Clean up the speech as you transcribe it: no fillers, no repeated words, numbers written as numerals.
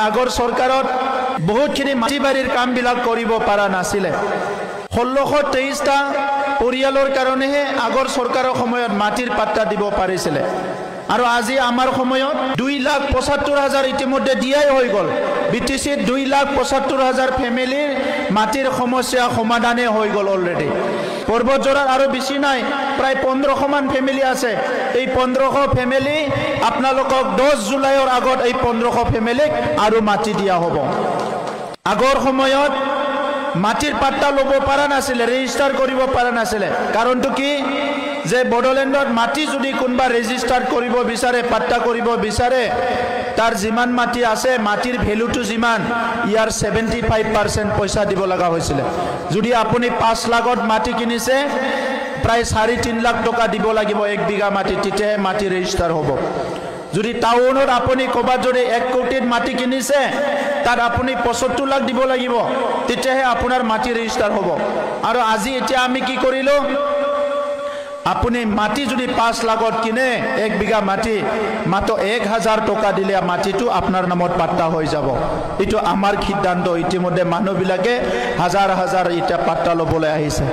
আগৰ চৰকাৰত বহুতখিনি মাটি বাৰীৰ কামবিলাক কৰিব পৰা নাছিলে 1623টা পৰিয়ালৰ কাৰণেহে আগৰ চৰকাৰৰ সময়ত মাটিৰ পাট্টা দিব পাৰিছিলে আৰু আজি আমাৰ সময়ত 2,75,000 ইতিমধ্যে দিয়াই হৈ গ'ল বিটিচিত 2,75,000 ফ্যামিলিৰ মাটিৰ সমস্যা সমাধানে হৈ গ'ল অলৰেডি পৰ্বতজোৰাৰ আৰু বেছি নাই প্ৰায় 1500 মান ফ্যামিলি আছে এই 1500 ফ্যামিলি আপোনালোকক 10 জুলাইৰ আগত এই 1500 ফ্যামিলিক আৰু মাটি দিয়া হ'ব আগৰ সময়ত মাটিৰ পাট্টা ল'ব পৰা নাছিলে ৰেজিষ্টাৰ কৰিব পৰা নাছিলে কাৰণটো কি যে বড়োলেণ্ডত মাটি যদি কোনবা ৰেজিষ্টাৰ কৰিব বিচাৰে পাট্টা কৰিব বিচাৰে তাৰ যিমান মাটি আছে মাটিৰ ভ্যালুটো যিমান ইয়াৰ 75% পইচা দিব লগা হৈছিল যদি আপুনি 5 লাখত মাটি কিনিছে প্ৰায় 3.5 লাখ টকা দিব লাগিব 1 বিঘা মাটি তেতিয়াহে মাটি ৰেজিষ্টাৰ হ'ব যদি টাউনত আপুনি কবাত যদি 1 কোটিত মাটি কিনিছে তাত আপুনি 75 লাখ দিব লাগিব তেতিয়াহে আপোনাৰ মাটি ৰেজিষ্টাৰ হ'ব আৰু আজি এতিয়া আমি কি কৰিলো আপুনি মাটি যদি 5 লাখত কিনে 1 বিঘা মাটি মাত্ৰ 1000 টকা দিলে মাটিটো আপোনাৰ নামত পাট্টা হৈ যাব এটো আমাৰ সিদ্ধান্ত ইতিমধ্যে মানুহবিলাকে হাজাৰ হাজাৰ এটা পাট্টা লবলৈ আহিছে